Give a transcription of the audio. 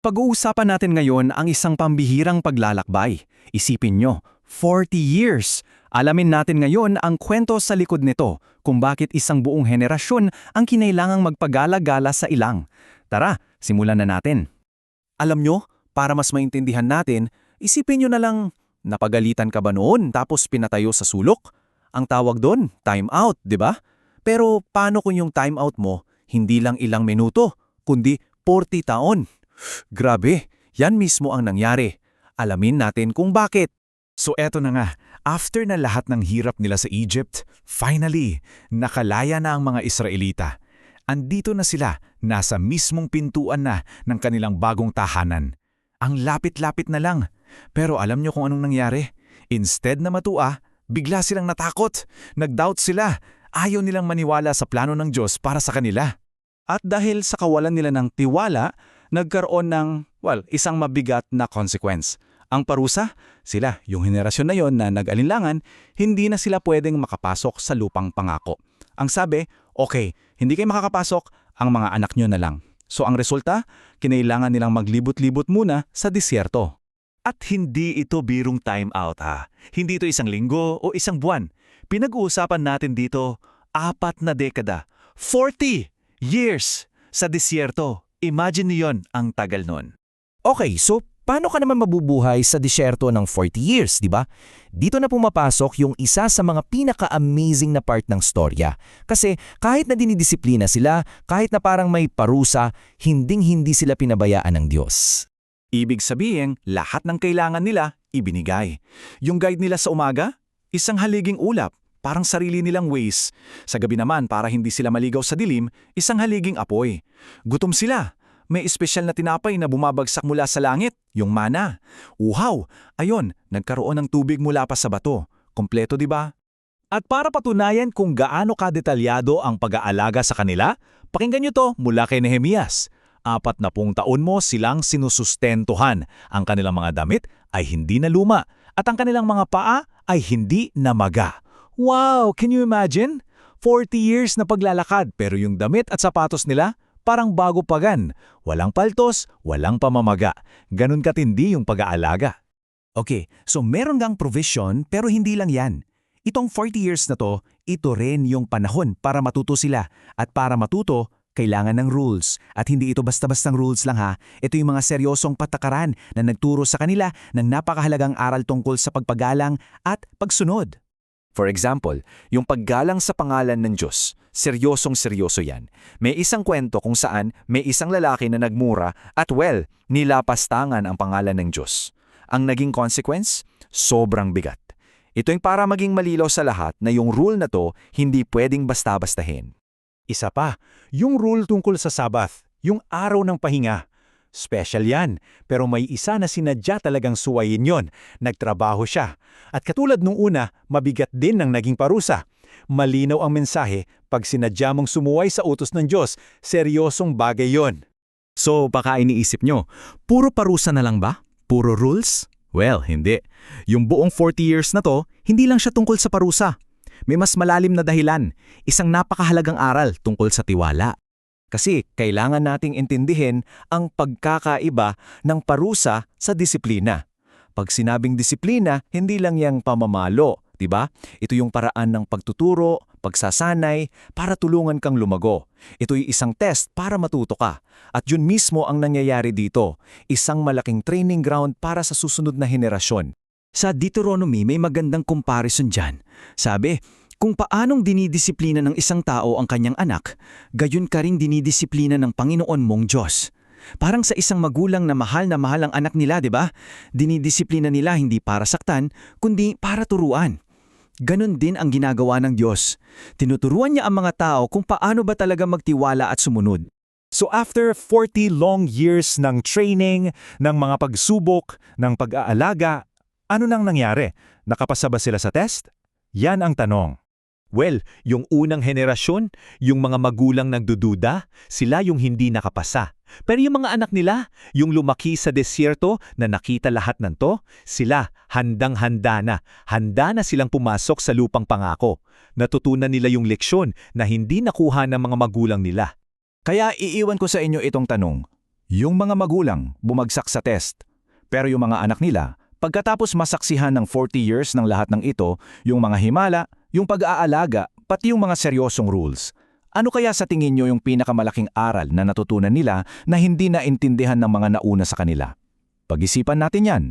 Pag-uusapan natin ngayon ang isang pambihirang paglalakbay. Isipin nyo, 40 years! Alamin natin ngayon ang kwento sa likod nito, kung bakit isang buong henerasyon ang kinailangang magpagala-gala sa ilang. Tara, simulan na natin. Alam nyo, para mas maintindihan natin, isipin nyo na lang, napagalitan ka ba noon tapos pinatayo sa sulok? Ang tawag doon, time out, di ba? Pero paano kung yung time out mo, hindi lang ilang minuto, kundi 40 taon? Grabe, yan mismo ang nangyari. Alamin natin kung bakit. So eto na nga, after na lahat ng hirap nila sa Egypt, finally, nakalaya na ang mga Israelita. Andito na sila, nasa mismong pintuan na ng kanilang bagong tahanan. Ang lapit-lapit na lang. Pero alam nyo kung anong nangyari? Instead na matua, bigla silang natakot. Nag-doubt sila. Ayaw nilang maniwala sa plano ng Diyos para sa kanila. At dahil sa kawalan nila ng tiwala, nagkaroon ng, isang mabigat na consequence. Ang parusa, sila, yung henerasyon na yon na nag-alinlangan, hindi na sila pwedeng makapasok sa lupang pangako. Ang sabi, okay, hindi kayo makakapasok, ang mga anak nyo na lang. So ang resulta, kinailangan nilang maglibot-libot muna sa disyerto. At hindi ito birong time out ha. Hindi ito isang linggo o isang buwan. Pinag-uusapan natin dito, 4 na dekada. 40 years sa disyerto. Imagine niyon ang tagal nun. Okay, so paano ka naman mabubuhay sa disyerto ng 40 years, di ba? Dito na pumapasok yung isa sa mga pinaka-amazing na part ng storya. Kasi kahit na dinidisiplina sila, kahit na parang may parusa, hinding-hindi sila pinabayaan ng Diyos. Ibig sabihin, lahat ng kailangan nila, ibinigay. Yung guide nila sa umaga, isang haliging ulap, parang sarili nilang ways. Sa gabi naman, para hindi sila maligaw sa dilim, isang haliging apoy. Gutom sila. May espesyal na tinapay na bumabagsak mula sa langit, yung mana. Uhaw! Ayon, nagkaroon ng tubig mula pa sa bato. Kompleto, di ba? At para patunayan kung gaano kadetalyado ang pag-aalaga sa kanila, pakinggan nyo to mula kay Nehemias. 40 taon mo silang sinusustentuhan. Ang kanilang mga damit ay hindi na luma at ang kanilang mga paa ay hindi na maga. Wow! Can you imagine? 40 years na paglalakad pero yung damit at sapatos nila parang bago pagan. Walang paltos, walang pamamaga. Ganun katindi yung pag-aalaga. Okay, so meron gang provision pero hindi lang yan. Itong 40 years na to, ito rin yung panahon para matuto sila. At para matuto, kailangan ng rules. At hindi ito basta-bastang rules lang ha. Ito yung mga seryosong patakaran na nagturo sa kanila ng napakahalagang aral tungkol sa pagpagalang at pagsunod. For example, yung paggalang sa pangalan ng Diyos, seryosong-seryoso yan. May isang kwento kung saan may isang lalaki na nagmura at nilapastangan ang pangalan ng Diyos. Ang naging consequence, sobrang bigat. Ito yung para maging malilaw sa lahat na yung rule na to hindi pwedeng basta-bastahin. Isa pa, yung rule tungkol sa Sabbath, yung araw ng pahinga. Special yan, pero may isa na sinadya talagang suwayin yon. Nagtrabaho siya. At katulad nung una, mabigat din ang naging parusa. Malinaw ang mensahe, pag sinadya mong sumuway sa utos ng Diyos, seryosong bagay yon. So baka iniisip nyo, puro parusa na lang ba? Puro rules? Well, hindi. Yung buong 40 years na to, hindi lang siya tungkol sa parusa. May mas malalim na dahilan, isang napakahalagang aral tungkol sa tiwala. Kasi kailangan nating intindihin ang pagkakaiba ng parusa sa disiplina. Pag sinabing disiplina, hindi lang yang pamamalo, di ba? Ito yung paraan ng pagtuturo, pagsasanay, para tulungan kang lumago. Ito'y isang test para matuto ka. At yun mismo ang nangyayari dito, isang malaking training ground para sa susunod na henerasyon. Sa Deuteronomy may magandang comparison dyan. Sabi, kung paanong dinidisiplina ng isang tao ang kanyang anak, gayon ka ring dinidisiplina ng Panginoon mong Diyos. Parang sa isang magulang na mahal ang anak nila, di ba? Dinidisiplina nila hindi para saktan, kundi para turuan. Ganon din ang ginagawa ng Diyos. Tinuturuan niya ang mga tao kung paano ba talaga magtiwala at sumunod. So after 40 long years ng training, ng mga pagsubok, ng pag-aalaga, ano nang nangyari? Nakapasa ba sila sa test? Yan ang tanong. Well, yung unang henerasyon, yung mga magulang nagdududa, sila yung hindi nakapasa. Pero yung mga anak nila, yung lumaki sa desyerto na nakita lahat ng to, sila handang-handa na silang pumasok sa lupang pangako. Natutunan nila yung leksyon na hindi nakuha ng mga magulang nila. Kaya iiwan ko sa inyo itong tanong. Yung mga magulang bumagsak sa test. Pero yung mga anak nila, pagkatapos masaksihan ng 40 years ng lahat ng ito, yung mga himala, yung pag-aalaga, pati yung mga seryosong rules. Ano kaya sa tingin nyo yung pinakamalaking aral na natutunan nila na hindi naintindihan ng mga nauna sa kanila? Pag-isipan natin yan.